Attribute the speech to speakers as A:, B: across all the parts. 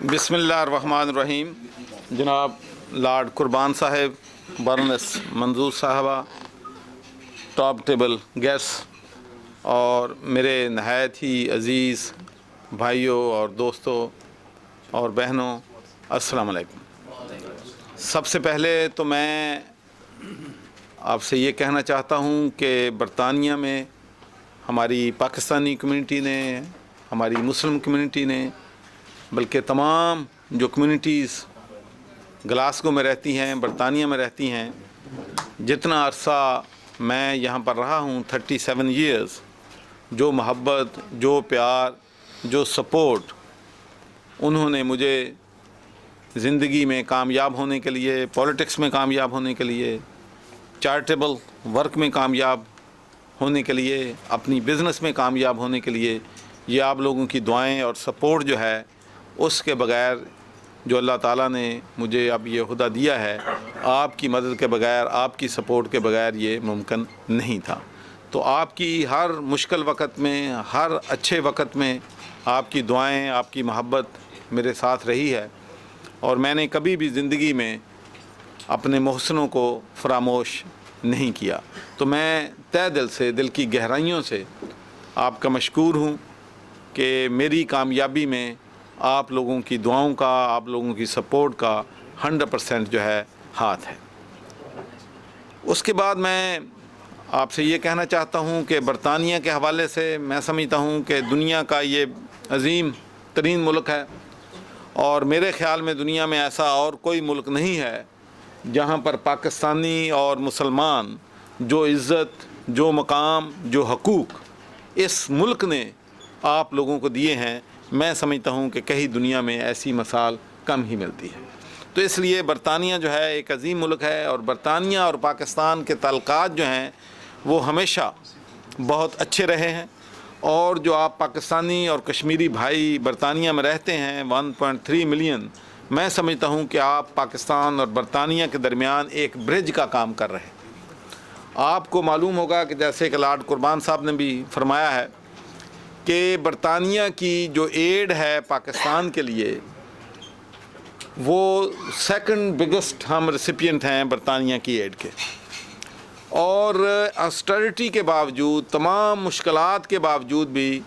A: بسم اللہ الرحمن الرحیم۔ جناب لارڈ قربان صاحب، برنس منظور صاحبہ، ٹاپ ٹیبل گیسٹ اور میرے نہایت ہی عزیز بھائیوں اور دوستوں اور بہنوں، السلام علیکم۔ سب سے پہلے تو میں آپ سے یہ کہنا چاہتا ہوں کہ برطانیہ میں ہماری پاکستانی کمیونٹی نے، ہماری مسلم کمیونٹی نے، بلکہ تمام جو کمیونٹیز گلاسگو میں رہتی ہیں، برطانیہ میں رہتی ہیں، جتنا عرصہ میں یہاں پر رہا ہوں 37 ایئرز، جو محبت، جو پیار، جو سپورٹ انہوں نے مجھے زندگی میں کامیاب ہونے کے لیے، پولیٹکس میں کامیاب ہونے کے لیے، چیریٹیبل ورک میں کامیاب ہونے کے لیے، اپنی بزنس میں کامیاب ہونے کے لیے، یہ آپ لوگوں کی دعائیں اور سپورٹ جو ہے، اس کے بغیر جو اللہ تعالیٰ نے مجھے اب یہ عہدہ دیا ہے، آپ کی مدد کے بغیر، آپ کی سپورٹ کے بغیر یہ ممکن نہیں تھا۔ تو آپ کی ہر مشکل وقت میں، ہر اچھے وقت میں آپ کی دعائیں، آپ کی محبت میرے ساتھ رہی ہے، اور میں نے کبھی بھی زندگی میں اپنے محسنوں کو فراموش نہیں کیا۔ تو میں تہ دل سے، دل کی گہرائیوں سے آپ کا مشکور ہوں کہ میری کامیابی میں آپ لوگوں کی دعاؤں کا، آپ لوگوں کی سپورٹ کا 100% جو ہے ہاتھ ہے۔ اس کے بعد میں آپ سے یہ کہنا چاہتا ہوں کہ برطانیہ کے حوالے سے میں سمجھتا ہوں کہ دنیا کا یہ عظیم ترین ملک ہے، اور میرے خیال میں دنیا میں ایسا اور کوئی ملک نہیں ہے جہاں پر پاکستانی اور مسلمان جو عزت، جو مقام، جو حقوق اس ملک نے آپ لوگوں کو دیے ہیں، میں سمجھتا ہوں کہ کہیں دنیا میں ایسی مثال کم ہی ملتی ہے۔ تو اس لیے برطانیہ جو ہے ایک عظیم ملک ہے، اور برطانیہ اور پاکستان کے تعلقات جو ہیں وہ ہمیشہ بہت اچھے رہے ہیں، اور جو آپ پاکستانی اور کشمیری بھائی برطانیہ میں رہتے ہیں 1.3 ملین، میں سمجھتا ہوں کہ آپ پاکستان اور برطانیہ کے درمیان ایک برج کا کام کر رہے ہیں۔ آپ کو معلوم ہوگا کہ جیسے کہ لارڈ قربان صاحب نے بھی فرمایا ہے کہ برطانیہ کی جو ایڈ ہے پاکستان کے لیے، وہ سیکنڈ بگسٹ ہم ریسیپینٹ ہیں برطانیہ کی ایڈ کے، اور آسٹریٹی کے باوجود، تمام مشکلات کے باوجود بھی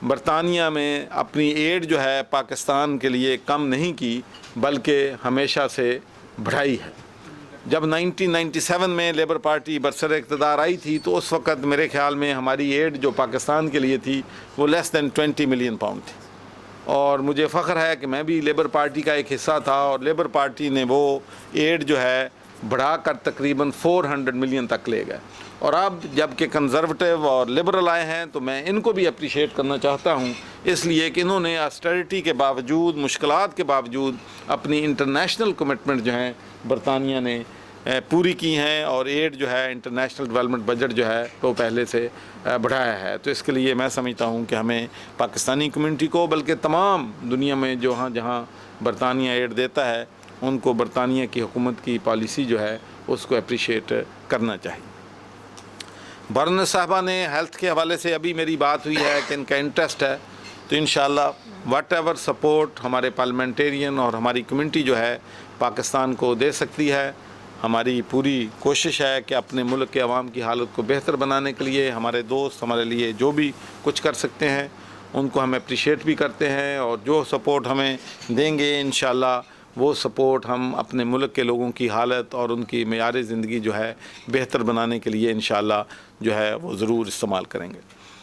A: برطانیہ میں اپنی ایڈ جو ہے پاکستان کے لیے کم نہیں کی، بلکہ ہمیشہ سے بڑھائی ہے۔ جب 1997 میں لیبر پارٹی برسر اقتدار آئی تھی تو اس وقت میرے خیال میں ہماری ایڈ جو پاکستان کے لیے تھی وہ لیس دین 20 ملین پاؤنڈ تھی، اور مجھے فخر ہے کہ میں بھی لیبر پارٹی کا ایک حصہ تھا، اور لیبر پارٹی نے وہ ایڈ جو ہے بڑھا کر تقریباً 400 ملین تک لے گئے، اور اب جب کہ کنزرویٹو اور لبرل آئے ہیں تو میں ان کو بھی اپریشیٹ کرنا چاہتا ہوں، اس لیے کہ انہوں نے آسٹریٹی کے باوجود، مشکلات کے باوجود اپنی انٹرنیشنل کمٹمنٹ جو ہیں برطانیہ نے پوری کی ہیں، اور ایڈ جو ہے انٹرنیشنل ڈیولپمنٹ بجٹ جو ہے وہ پہلے سے بڑھایا ہے۔ تو اس کے لیے میں سمجھتا ہوں کہ ہمیں پاکستانی کمیونٹی کو، بلکہ تمام دنیا میں جہاں برطانیہ ایڈ دیتا ہے، ان کو برطانیہ کی حکومت کی پالیسی جو ہے اس کو اپریشیٹ کرنا چاہیے۔ برنس صاحبہ نے ہیلتھ کے حوالے سے ابھی میری بات ہوئی ہے کہ ان کا انٹرسٹ ہے، تو انشاءاللہ واٹ ایور سپورٹ ہمارے پارلیمنٹیرین اور ہماری کمیونٹی جو ہے پاکستان کو دے سکتی ہے، ہماری پوری کوشش ہے کہ اپنے ملک کے عوام کی حالت کو بہتر بنانے کے لیے ہمارے دوست ہمارے لیے جو بھی کچھ کر سکتے ہیں ان کو ہم اپریشیٹ بھی کرتے ہیں، اور جو سپورٹ ہمیں دیں گے انشاءاللہ وہ سپورٹ ہم اپنے ملک کے لوگوں کی حالت اور ان کی معیار زندگی جو ہے بہتر بنانے کے لیے انشاءاللہ جو ہے وہ ضرور استعمال کریں گے۔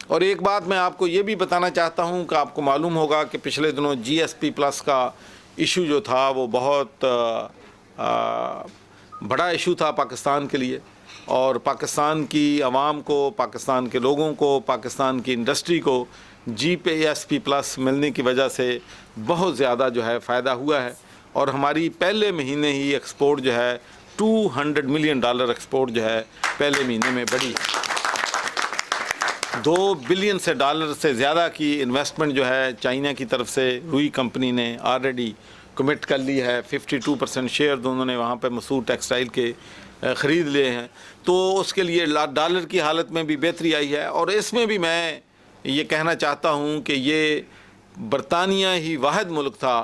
A: اور ایک بات میں آپ کو یہ بھی بتانا چاہتا ہوں کہ آپ کو معلوم ہوگا کہ پچھلے دنوں GSP+ کا ایشو جو تھا وہ بہت بڑا ایشو تھا پاکستان کے لیے، اور پاکستان کی عوام کو، پاکستان کے لوگوں کو، پاکستان کی انڈسٹری کو GSP+ ملنے کی وجہ سے بہت زیادہ جو ہے فائدہ ہوا ہے، اور ہماری پہلے مہینے ہی ایکسپورٹ جو ہے $200 ملین ایکسپورٹ جو ہے پہلے مہینے میں بڑھی ہے۔ 2 بلین ڈالر سے زیادہ کی انویسٹمنٹ جو ہے چائنا کی طرف سے روئی کمپنی نے آلریڈی کمٹ کر لی ہے، 52% شیئر دونوں نے وہاں پہ مسعود ٹیکسٹائل کے خرید لیے ہیں، تو اس کے لیے ڈالر کی حالت میں بھی بہتری آئی ہے۔ اور اس میں بھی میں یہ کہنا چاہتا ہوں کہ یہ برطانیہ ہی واحد ملک تھا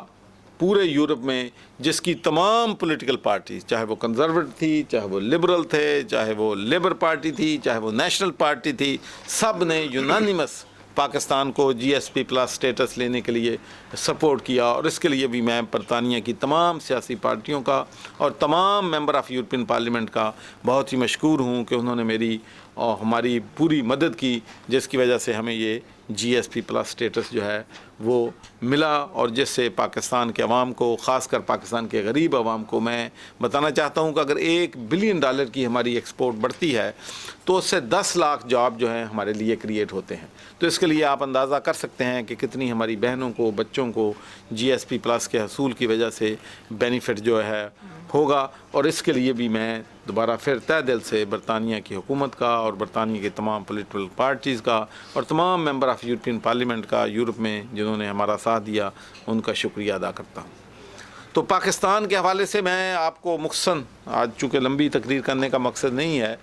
A: پورے یورپ میں جس کی تمام پولیٹیکل پارٹیز، چاہے وہ کنزرویٹو تھی، چاہے وہ لبرل تھے، چاہے وہ لیبر پارٹی تھی، چاہے وہ نیشنل پارٹی تھی، سب نے یونانیمس پاکستان کو جی ایس پی پلس اسٹیٹس لینے کے لیے سپورٹ کیا. اور اس کے لیے بھی میں برطانیہ کی تمام سیاسی پارٹیوں کا اور تمام ممبر آف یورپین پارلیمنٹ کا بہت ہی مشکور ہوں کہ انہوں نے میری اور ہماری پوری مدد کی، جس کی وجہ سے ہمیں یہ جی ایس پی پلس اسٹیٹس جو ہے وہ ملا، اور جس سے پاکستان کے عوام کو، خاص کر پاکستان کے غریب عوام کو، میں بتانا چاہتا ہوں کہ اگر $1 بلین کی ہماری ایکسپورٹ بڑھتی ہے تو اس سے 10 لاکھ جاب جو ہیں ہمارے لیے کریٹ ہوتے ہیں. تو اس کے لیے آپ اندازہ کر سکتے ہیں کہ کتنی ہماری بہنوں کو، بچوں کو جی ایس پی پلس کے حصول کی وجہ سے بینیفٹ جو ہے ہوگا. اور اس کے لیے بھی میں دوبارہ پھر تہ دل سے برطانیہ کی حکومت کا اور برطانیہ کے تمام پولیٹیکل پارٹیز کا اور تمام ممبر آف یورپین پارلیمنٹ کا یورپ میں جنہوں نے ہمارا ساتھ دیا، ان کا شکریہ ادا کرتا ہوں. تو پاکستان کے حوالے سے میں آپ کو مختصراً، آج چونکہ لمبی تقریر کرنے کا مقصد نہیں ہے،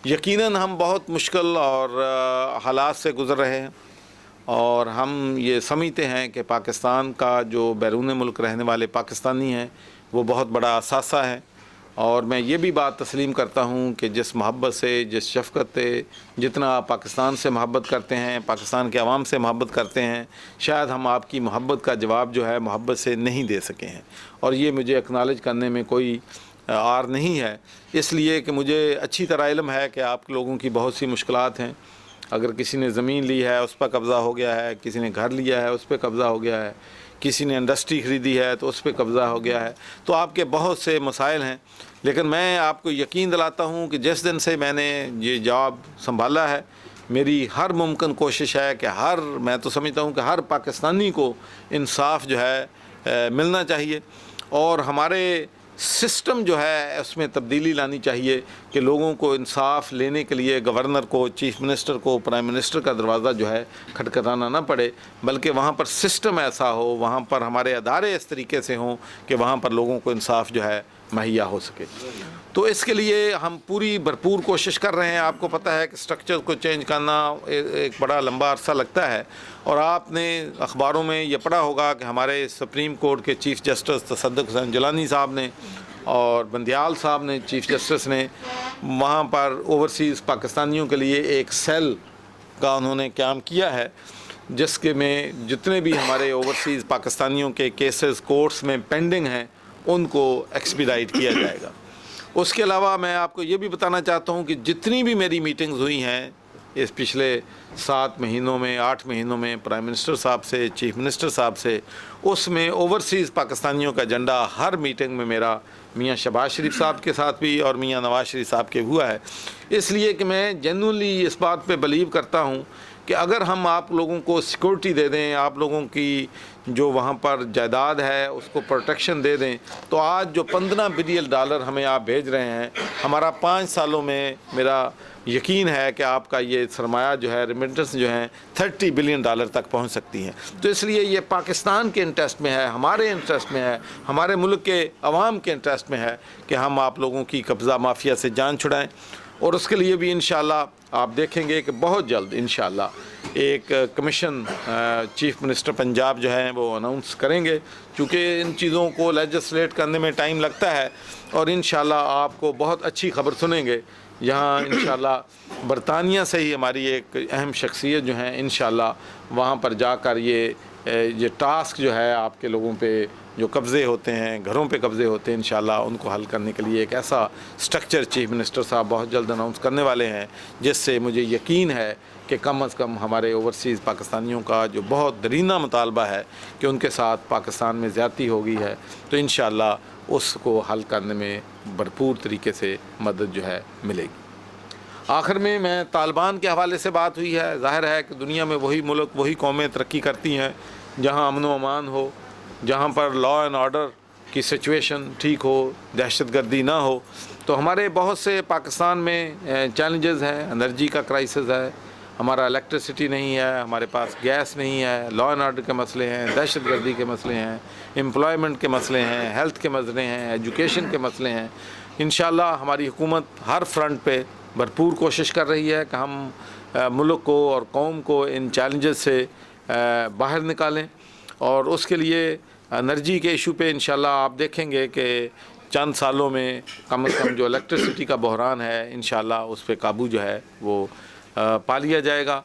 A: یقیناً ہم بہت مشکل اور حالات سے گزر رہے ہیں، اور ہم یہ سمجھتے ہیں کہ پاکستان کا جو بیرون ملک رہنے والے پاکستانی ہیں وہ بہت بڑا اثاثہ ہے. اور میں یہ بھی بات تسلیم کرتا ہوں کہ جس محبت سے، جس شفقت سے، جتنا آپ پاکستان سے محبت کرتے ہیں، پاکستان کے عوام سے محبت کرتے ہیں، شاید ہم آپ کی محبت کا جواب جو ہے محبت سے نہیں دے سکے ہیں. اور یہ مجھے اکنالج کرنے میں کوئی عار نہیں ہے، اس لیے کہ مجھے اچھی طرح علم ہے کہ آپ لوگوں کی بہت سی مشکلات ہیں. اگر کسی نے زمین لی ہے اس پر قبضہ ہو گیا ہے، کسی نے گھر لیا ہے اس پہ قبضہ ہو گیا ہے، کسی نے انڈسٹری خریدی ہے تو اس پہ قبضہ ہو گیا ہے، تو آپ کے بہت سے مسائل ہیں. لیکن میں آپ کو یقین دلاتا ہوں کہ جس دن سے میں نے یہ جاب سنبھالا ہے، میری ہر ممکن کوشش ہے کہ میں تو سمجھتا ہوں کہ ہر پاکستانی کو انصاف جو ہے ملنا چاہیے، اور ہمارے سسٹم جو ہے اس میں تبدیلی لانی چاہیے کہ لوگوں کو انصاف لینے کے لیے گورنر کو، چیف منسٹر کو، پرائم منسٹر کا دروازہ جو ہے کھٹکھٹانا نہ پڑے، بلکہ وہاں پر سسٹم ایسا ہو، وہاں پر ہمارے ادارے اس طریقے سے ہوں کہ وہاں پر لوگوں کو انصاف جو ہے مہیا ہو سکے. تو اس کے لیے ہم پوری بھرپور کوشش کر رہے ہیں. آپ کو پتہ ہے کہ سٹرکچر کو چینج کرنا ایک بڑا لمبا عرصہ لگتا ہے، اور آپ نے اخباروں میں یہ پڑھا ہوگا کہ ہمارے سپریم کورٹ کے چیف جسٹس تصدق حسین جیلانی صاحب نے اور بندیال صاحب نے، چیف جسٹس نے، وہاں پر اوورسیز پاکستانیوں کے لیے ایک سیل کا انہوں نے قیام کیا ہے، جس کے میں جتنے بھی ہمارے اوورسیز پاکستانیوں کے کیسز کورٹس میں پینڈنگ ہیں ان کو ایکسپیڈائٹ کیا جائے گا. اس کے علاوہ میں آپ کو یہ بھی بتانا چاہتا ہوں کہ جتنی بھی میری میٹنگز ہوئی ہیں اس پچھلے 7 مہینوں میں، 8 مہینوں میں، پرائم منسٹر صاحب سے، چیف منسٹر صاحب سے، اس میں اوورسیز پاکستانیوں کا ایجنڈا ہر میٹنگ میں میرا میاں شہباز شریف صاحب کے ساتھ بھی اور میاں نواز شریف صاحب کے ہوا ہے. اس لیے کہ میں جینوئنلی اس بات پہ بلیو کرتا ہوں کہ اگر ہم آپ لوگوں کو سیکورٹی دے دیں، آپ لوگوں کی جو وہاں پر جائیداد ہے اس کو پروٹیکشن دے دیں، تو آج جو $15 بلین ہمیں آپ بھیج رہے ہیں، ہمارا 5 سالوں میں میرا یقین ہے کہ آپ کا یہ سرمایہ جو ہے، ریمیٹنس جو ہیں $30 بلین تک پہنچ سکتی ہیں. تو اس لیے یہ پاکستان کے انٹرسٹ میں ہے، ہمارے انٹرسٹ میں ہے، ہمارے ملک کے عوام کے انٹرسٹ میں ہے کہ ہم آپ لوگوں کی قبضہ مافیا سے جان چھڑائیں. اور اس کے لیے بھی انشاءاللہ آپ دیکھیں گے کہ بہت جلد انشاءاللہ ایک کمیشن چیف منسٹر پنجاب جو ہیں وہ اناؤنس کریں گے، چونکہ ان چیزوں کو لیجسلیٹ کرنے میں ٹائم لگتا ہے. اور انشاءاللہ آپ کو بہت اچھی خبر سنیں گے. یہاں انشاءاللہ برطانیہ سے ہی ہماری ایک اہم شخصیت جو ہیں انشاءاللہ وہاں پر جا کر یہ ٹاسک جو ہے آپ کے لوگوں پہ جو قبضے ہوتے ہیں، گھروں پہ قبضے ہوتے ہیں، انشاءاللہ ان کو حل کرنے کے لیے ایک ایسا سٹرکچر چیف منسٹر صاحب بہت جلد اناؤنس کرنے والے ہیں، جس سے مجھے یقین ہے کہ کم از کم ہمارے اوورسیز پاکستانیوں کا جو بہت درینہ مطالبہ ہے کہ ان کے ساتھ پاکستان میں زیادتی ہو گئی ہے، تو انشاءاللہ اس کو حل کرنے میں بھرپور طریقے سے مدد جو ہے ملے گی. آخر میں طالبان کے حوالے سے بات ہوئی ہے. ظاہر ہے کہ دنیا میں وہی ملک، وہی قومیں ترقی کرتی ہیں جہاں امن و امان ہو، جہاں پر لا اینڈ آرڈر کی سچویشن ٹھیک ہو، دہشت گردی نہ ہو. تو ہمارے بہت سے پاکستان میں چیلنجز ہیں. انرجی کا کرائسس ہے، ہمارا الیکٹریسٹی نہیں ہے، ہمارے پاس گیس نہیں ہے، لا اینڈ آرڈر کے مسئلے ہیں، دہشت گردی کے مسئلے ہیں، امپلائمنٹ کے مسئلے ہیں، ہیلتھ کے مسئلے ہیں، ایجوکیشن کے مسئلے ہیں. انشاءاللہ ہماری حکومت ہر فرنٹ پہ بھرپور کوشش کر رہی ہے کہ ہم ملک کو اور قوم کو ان چیلنجز سے باہر نکالیں. اور اس کے لیے انرجی کے ایشو پہ انشاءاللہ آپ دیکھیں گے کہ چند سالوں میں کم از کم جو الیکٹرسٹی کا بحران ہے انشاءاللہ اس پہ قابو جو ہے وہ پا لیا جائے گا۔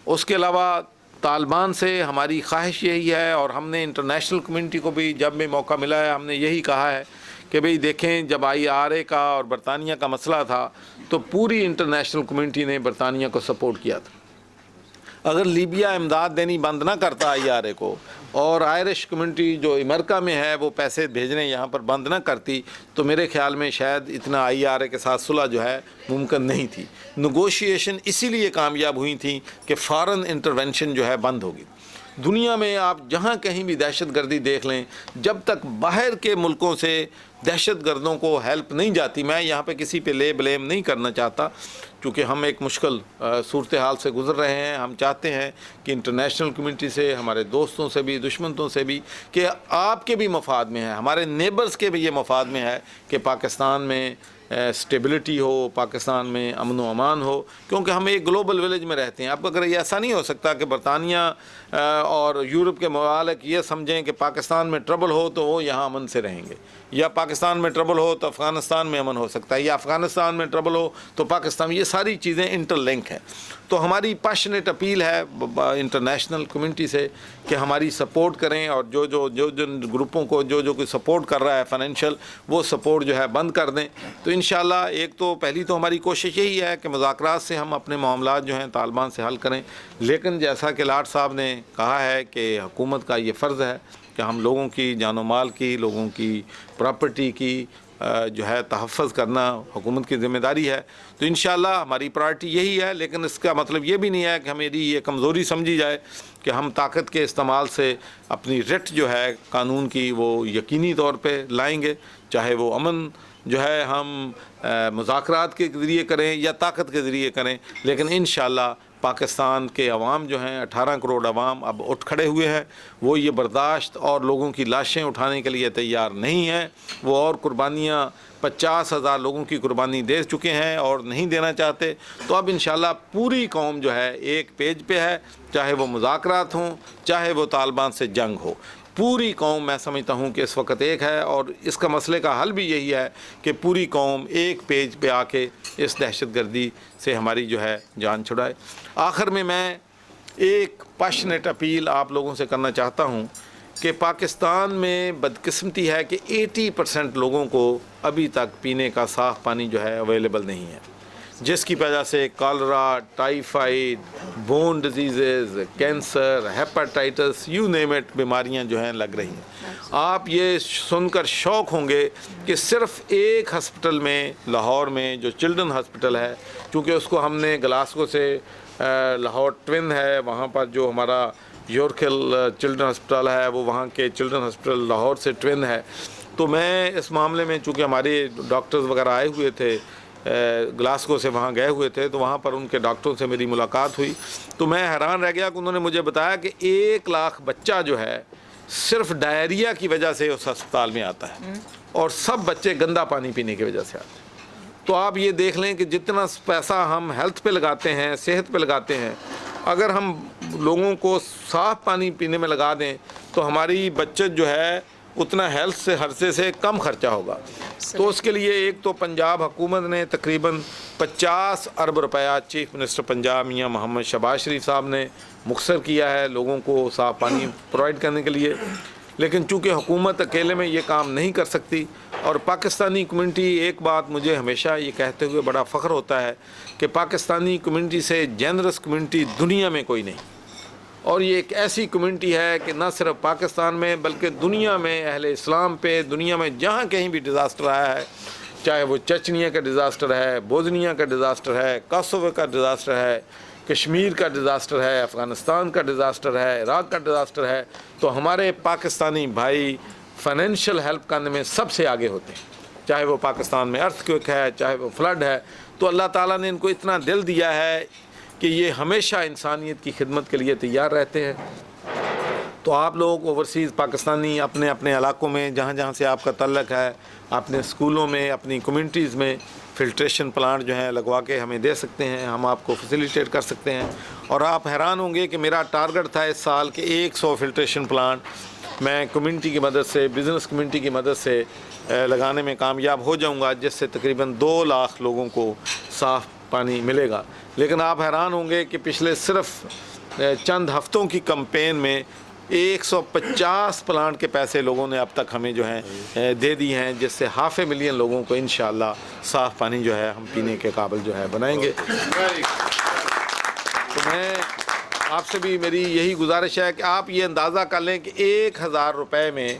A: اس کے علاوہ طالبان سے ہماری خواہش یہی ہے، اور ہم نے انٹرنیشنل کمیونٹی کو بھی جب بھی موقع ملا ہے ہم نے یہی کہا ہے کہ بھئی دیکھیں، جب IRA کا اور برطانیہ کا مسئلہ تھا تو پوری انٹرنیشنل کمیونٹی نے برطانیہ کو سپورٹ کیا تھا۔ اگر لیبیا امداد دینی بند نہ کرتا IRA کو، اور آئرش کمیونٹی جو امریکہ میں ہے وہ پیسے بھیجنے یہاں پر بند نہ کرتی، تو میرے خیال میں شاید اتنا IRA کے ساتھ صلح جو ہے ممکن نہیں تھی۔ نیگوشیشن اسی لیے کامیاب ہوئی تھیں کہ فارن انٹرونشن جو ہے بند ہوگی۔ دنیا میں آپ جہاں کہیں بھی دہشت گردی دیکھ لیں، جب تک باہر کے ملکوں سے دہشت گردوں کو ہیلپ نہیں جاتی، میں یہاں پہ کسی پہ بلیم نہیں کرنا چاہتا، چونکہ ہم ایک مشکل صورتحال سے گزر رہے ہیں۔ ہم چاہتے ہیں کہ انٹرنیشنل کمیونٹی سے، ہمارے دوستوں سے بھی، دشمنوں سے بھی، کہ آپ کے بھی مفاد میں ہے، ہمارے نیبرز کے بھی یہ مفاد میں ہے کہ پاکستان میں اسٹیبلٹی ہو، پاکستان میں امن و امان ہو، کیونکہ ہم ایک گلوبل ولیج میں رہتے ہیں۔ اب اگر یہ ایسا نہیں ہو سکتا کہ برطانیہ اور یورپ کے ممالک یہ سمجھیں کہ پاکستان میں ٹربل ہو تو وہ یہاں امن سے رہیں گے، یا پاکستان میں ٹربل ہو تو افغانستان میں امن ہو سکتا ہے، یا افغانستان میں ٹربل ہو تو پاکستان، یہ ساری چیزیں انٹر لنک ہیں۔ تو ہماری پیشنیٹ اپیل ہے انٹرنیشنل کمیونٹی سے کہ ہماری سپورٹ کریں، اور جو گروپوں کو جو کوئی سپورٹ کر رہا ہے فائنینشیل، وہ سپورٹ جو ہے بند کر دیں۔ تو انشاءاللہ ایک تو پہلی تو ہماری کوشش یہی ہے کہ مذاکرات سے ہم اپنے معاملات جو ہیں طالبان سے حل کریں، لیکن جیسا کہ لاٹ صاحب نے کہا ہے کہ حکومت کا یہ فرض ہے کہ ہم لوگوں کی جان و مال کی، لوگوں کی پراپرٹی کی جو ہے تحفظ کرنا حکومت کی ذمہ داری ہے۔ تو انشاءاللہ ہماری پرائرٹی یہی ہے، لیکن اس کا مطلب یہ بھی نہیں ہے کہ ہماری یہ کمزوری سمجھی جائے کہ ہم طاقت کے استعمال سے اپنی رٹ جو ہے قانون کی وہ یقینی طور پہ لائیں گے، چاہے وہ امن جو ہے ہم مذاکرات کے ذریعے کریں یا طاقت کے ذریعے کریں، لیکن انشاءاللہ پاکستان کے عوام جو ہیں 18 کروڑ عوام اب اٹھ کھڑے ہوئے ہیں، وہ یہ برداشت اور لوگوں کی لاشیں اٹھانے کے لیے تیار نہیں ہیں۔ وہ اور قربانیاں 50,000 لوگوں کی قربانی دے چکے ہیں اور نہیں دینا چاہتے۔ تو اب انشاءاللہ پوری قوم جو ہے ایک پیج پہ ہے، چاہے وہ مذاکرات ہوں، چاہے وہ طالبان سے جنگ ہو۔ پوری قوم میں سمجھتا ہوں کہ اس وقت ایک ہے، اور اس کا مسئلے کا حل بھی یہی ہے کہ پوری قوم ایک پیج پہ آ کے اس دہشت گردی سے ہماری جو ہے جان چھڑائے۔ آخر میں ایک پیشنیٹ اپیل آپ لوگوں سے کرنا چاہتا ہوں کہ پاکستان میں بدقسمتی ہے کہ 80% لوگوں کو ابھی تک پینے کا صاف پانی جو ہے اویلیبل نہیں ہے، جس کی وجہ سے cholera, typhoid, bone diseases, cancer, hepatitis, you name it, بیماریاں جو ہیں لگ رہی ہیں۔ آپ یہ سن کر شوق ہوں گے کہ صرف ایک ہسپٹل میں، لاہور میں جو چلڈرن ہسپٹل ہے، چونکہ اس کو ہم نے گلاسگو سے لاہور ٹوین ہے، وہاں پر جو ہمارا یورکل چلڈرن ہسپتال ہے وہ وہاں کے چلڈرن ہسپتال لاہور سے ٹوین ہے۔ تو میں اس معاملے میں، چونکہ ہمارے ڈاکٹرز وغیرہ آئے ہوئے تھے گلاسگو سے، وہاں گئے ہوئے تھے، تو وہاں پر ان کے ڈاکٹروں سے میری ملاقات ہوئی، تو میں حیران رہ گیا کہ انہوں نے مجھے بتایا کہ 1 لاکھ بچہ جو ہے صرف ڈائریا کی وجہ سے اس ہسپتال میں آتا ہے، اور سب بچے گندا پانی پینے کی وجہ سے آتے ہیں۔ تو آپ یہ دیکھ لیں کہ جتنا پیسہ ہم ہیلتھ پہ لگاتے ہیں، صحت پہ لگاتے ہیں، اگر ہم لوگوں کو صاف پانی پینے میں لگا دیں تو ہماری بچت جو ہے اتنا ہیلتھ سے خرچے سے کم خرچہ ہوگا۔ تو اس کے لیے ایک تو پنجاب حکومت نے تقریباً 50 ارب روپیہ چیف منسٹر پنجاب میاں محمد شہباز شریف صاحب نے مختصر کیا ہے لوگوں کو صاف پانی پرووائڈ کرنے کے لیے، لیکن چونکہ حکومت اکیلے میں یہ کام نہیں کر سکتی، اور پاکستانی کمیونٹی، ایک بات مجھے ہمیشہ یہ کہتے ہوئے بڑا فخر ہوتا ہے کہ پاکستانی کمیونٹی سے جنرس کمیونٹی دنیا میں کوئی نہیں، اور یہ ایک ایسی کمیونٹی ہے کہ نہ صرف پاکستان میں بلکہ دنیا میں اہل اسلام پہ، دنیا میں جہاں کہیں بھی ڈیزاسٹر آیا ہے، چاہے وہ چچنیا کا ڈیزاسٹر ہے، بوزنیا کا ڈیزاسٹر ہے، کاسوو کا ڈیزاسٹر ہے، کشمیر کا ڈیزاسٹر ہے، افغانستان کا ڈیزاسٹر ہے، عراق کا ڈیزاسٹر ہے، تو ہمارے پاکستانی بھائی فائنینشیل ہیلپ کرنے میں سب سے آگے ہوتے ہیں، چاہے وہ پاکستان میں ارتھ کویک ہے، چاہے وہ فلڈ ہے۔ تو اللہ تعالیٰ نے ان کو اتنا دل دیا ہے کہ یہ ہمیشہ انسانیت کی خدمت کے لیے تیار رہتے ہیں۔ تو آپ لوگ اوورسیز پاکستانی اپنے اپنے علاقوں میں جہاں جہاں سے آپ کا تعلق ہے، اپنے اسکولوں میں، اپنی کمیونٹیز میں فلٹریشن پلانٹ جو ہیں لگوا کے ہمیں دے سکتے ہیں، ہم آپ کو فیسیلیٹیٹ کر سکتے ہیں۔ اور آپ حیران ہوں گے کہ میرا ٹارگٹ تھا اس سال کہ 100 فلٹریشن پلانٹ میں کمیونٹی کی مدد سے، بزنس کمیونٹی کی مدد سے لگانے میں کامیاب ہو جاؤں گا، جس سے تقریباً 2 لاکھ لوگوں کو صاف پانی ملے گا۔ لیکن آپ حیران ہوں گے کہ پچھلے صرف چند ہفتوں کی کمپین میں 150 پلانٹ کے پیسے لوگوں نے اب تک ہمیں جو ہے دے دی ہیں، جس سے 500,000 لوگوں کو انشاءاللہ صاف پانی جو ہے ہم پینے کے قابل جو ہے بنائیں گے۔ تو میں آپ سے بھی میری یہی گزارش ہے کہ آپ یہ اندازہ کر لیں کہ 1000 روپے میں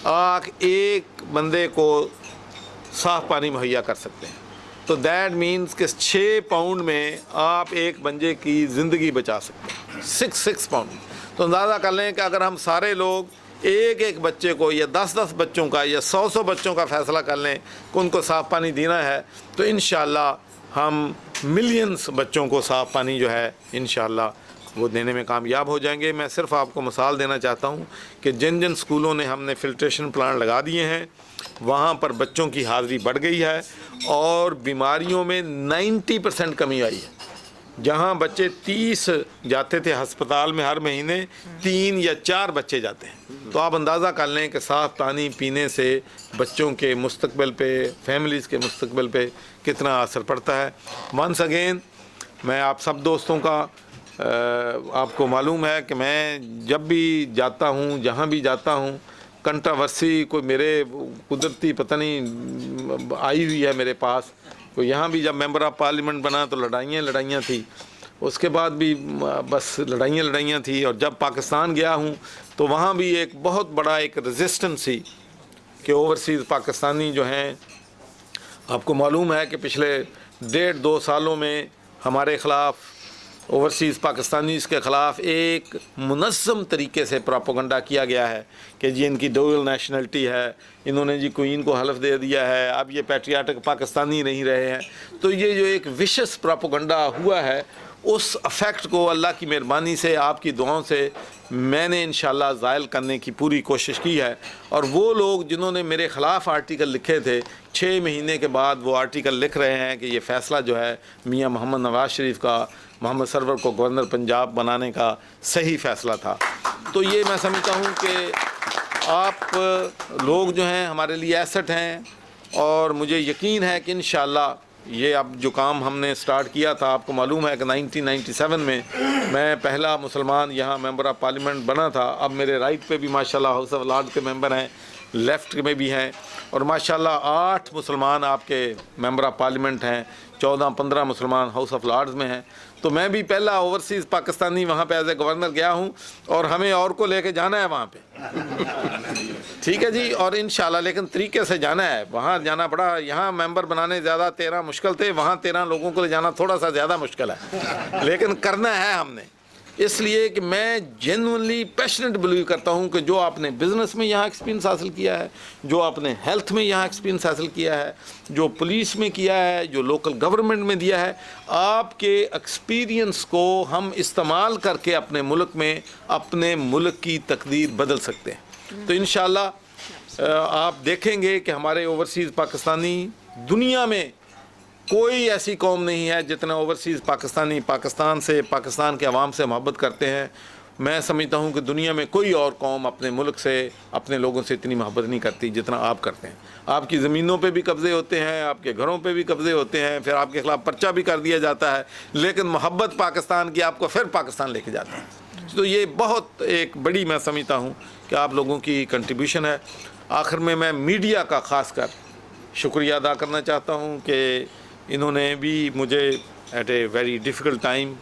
A: آپ ایک بندے کو صاف پانی مہیا کر سکتے ہیں، تو دیٹ مینز کہ 6 پاؤنڈ میں آپ ایک بندے کی زندگی بچا سکتے ہیں، 6 پاؤنڈ۔ تو اندازہ کر لیں کہ اگر ہم سارے لوگ ایک بچے کو یا 10 بچوں کا یا 100 بچوں کا فیصلہ کر لیں کہ ان کو صاف پانی دینا ہے، تو انشاءاللہ ہم ملینز بچوں کو صاف پانی جو ہے انشاءاللہ وہ دینے میں کامیاب ہو جائیں گے۔ میں صرف آپ کو مثال دینا چاہتا ہوں کہ جن اسکولوں نے ہم نے فلٹریشن پلانٹ لگا دیے ہیں، وہاں پر بچوں کی حاضری بڑھ گئی ہے اور بیماریوں میں 90% کمی آئی ہے۔ جہاں بچے 30 جاتے تھے ہسپتال میں ہر مہینے، 3 یا 4 بچے جاتے ہیں۔ تو آپ اندازہ کر لیں کہ صاف پانی پینے سے بچوں کے مستقبل پہ، فیملیز کے مستقبل پہ کتنا اثر پڑتا ہے۔ ونس اگین میں آپ سب دوستوں کا، آپ کو معلوم ہے کہ میں جب بھی جاتا ہوں، جہاں بھی جاتا ہوں، کنٹراورسی کوئی میرے قدرتی پتہ نہیں آئی ہوئی ہے میرے پاس۔ تو یہاں بھی جب ممبر آف پارلیمنٹ بنا تو لڑائیاں تھیں، اس کے بعد بھی بس لڑائیاں تھیں، اور جب پاکستان گیا ہوں تو وہاں بھی ایک بہت بڑا ایک ریزسٹنس تھی کہ اوورسیز پاکستانی جو ہیں، آپ کو معلوم ہے کہ پچھلے 1.5-2 سالوں میں ہمارے خلاف، اوورسیز پاکستانیز کے خلاف ایک منظم طریقے سے پراپوگنڈا کیا گیا ہے کہ جی ان کی ڈوئل نیشنلٹی ہے، انہوں نے جی کوئین کو حلف دے دیا ہے، اب یہ پیٹریاٹک پاکستانی نہیں رہے ہیں۔ تو یہ جو ایک وشس پراپوگنڈا ہوا ہے، اس افیکٹ کو اللہ کی مہربانی سے، آپ کی دعاؤں سے میں نے انشاءاللہ زائل کرنے کی پوری کوشش کی ہے۔ اور وہ لوگ جنہوں نے میرے خلاف آرٹیکل لکھے تھے، 6 مہینے کے بعد وہ آرٹیکل لکھ رہے ہیں کہ یہ فیصلہ جو ہے میاں محمد نواز شریف کا، محمد سرور کو گورنر پنجاب بنانے کا صحیح فیصلہ تھا۔ تو یہ میں سمجھتا ہوں کہ آپ لوگ جو ہیں ہمارے لیے ایسٹ ہیں، اور مجھے یقین ہے کہ انشاءاللہ یہ اب جو کام ہم نے سٹارٹ کیا تھا، آپ کو معلوم ہے کہ 1997 میں پہلا مسلمان یہاں ممبر آف پارلیمنٹ بنا تھا۔ اب میرے رائٹ پہ بھی ماشاءاللہ ہاؤس آف لارڈ کے ممبر ہیں، لیفٹ میں بھی ہیں، اور ماشاءاللہ 8 مسلمان آپ کے ممبر آف پارلیمنٹ ہیں، 14-15 مسلمان ہاؤس آف لارڈز میں ہیں۔ تو میں بھی پہلا اوورسیز پاکستانی وہاں پہ ایز اے گورنر گیا ہوں، اور ہمیں اور کو لے کے جانا ہے وہاں پہ، ٹھیک ہے جی، اور انشاءاللہ لیکن طریقے سے جانا ہے۔ وہاں جانا پڑا، یہاں ممبر بنانے زیادہ 13 مشکل تھے، وہاں 13 لوگوں کو لے جانا تھوڑا سا زیادہ مشکل ہے، لیکن کرنا ہے ہم نے، اس لیے کہ میں جینوئنلی پیشنیٹ بلیو کرتا ہوں کہ جو آپ نے بزنس میں یہاں ایکسپیرینس حاصل کیا ہے، جو آپ نے ہیلتھ میں یہاں ایکسپیرینس حاصل کیا ہے، جو پولیس میں کیا ہے، جو لوکل گورنمنٹ میں دیا ہے، آپ کے ایکسپیرینس کو ہم استعمال کر کے اپنے ملک میں اپنے ملک کی تقدیر بدل سکتے ہیں۔ تو انشاءاللہ آپ دیکھیں گے کہ ہمارے اوورسیز پاکستانی، دنیا میں کوئی ایسی قوم نہیں ہے جتنا اوورسیز پاکستانی پاکستان سے، پاکستان کے عوام سے محبت کرتے ہیں۔ میں سمجھتا ہوں کہ دنیا میں کوئی اور قوم اپنے ملک سے، اپنے لوگوں سے اتنی محبت نہیں کرتی جتنا آپ کرتے ہیں۔ آپ کی زمینوں پہ بھی قبضے ہوتے ہیں، آپ کے گھروں پہ بھی قبضے ہوتے ہیں، پھر آپ کے خلاف پرچہ بھی کر دیا جاتا ہے، لیکن محبت پاکستان کی آپ کو پھر پاکستان لے کے جاتا ہے۔ تو یہ بہت ایک بڑی میں سمجھتا ہوں کہ آپ لوگوں کی کنٹریبیوشن ہے۔ آخر میں میڈیا کا خاص کر شکریہ ادا کرنا چاہتا ہوں کہ انہوں نے بھی مجھے at a very difficult time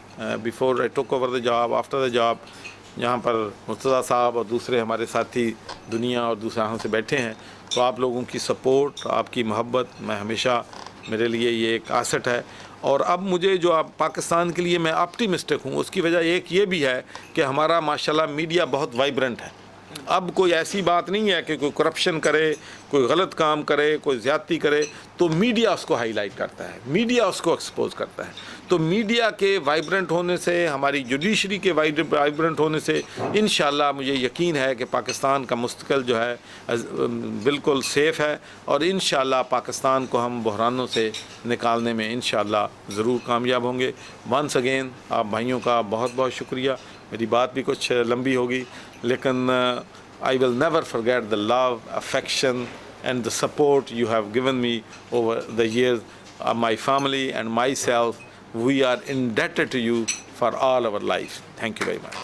A: before I took over the job, after the job, یہاں پر مرتضیٰ صاحب اور دوسرے ہمارے ساتھی دنیا اور دوسرے یہاں سے بیٹھے ہیں، تو آپ لوگوں کی سپورٹ، آپ کی محبت میں ہمیشہ، میرے لیے یہ ایک آسٹ ہے۔ اور اب مجھے جو آپ پاکستان کے لیے میں آپٹیمسٹک ہوں، اس کی وجہ ایک یہ بھی ہے کہ ہمارا ماشاءاللہ میڈیا بہت وائبرنٹ ہے۔ اب کوئی ایسی بات نہیں ہے کہ کوئی کرپشن کرے، کوئی غلط کام کرے، کوئی زیادتی کرے تو میڈیا اس کو ہائی لائٹ کرتا ہے، میڈیا اس کو ایکسپوز کرتا ہے۔ تو میڈیا کے وائبرنٹ ہونے سے، ہماری جوڈیشری کے وائبرنٹ ہونے سے انشاءاللہ مجھے یقین ہے کہ پاکستان کا مستقبل جو ہے بالکل سیف ہے، اور انشاءاللہ پاکستان کو ہم بحرانوں سے نکالنے میں انشاءاللہ ضرور کامیاب ہوں گے۔ ونس اگین آپ بھائیوں کا بہت بہت شکریہ۔ میری بات بھی کچھ لمبی ہوگی، لیکن I will never forget the love, affection, and the support you have given me over the years. My family and myself, we are indebted to you for all our life. Thank you very much.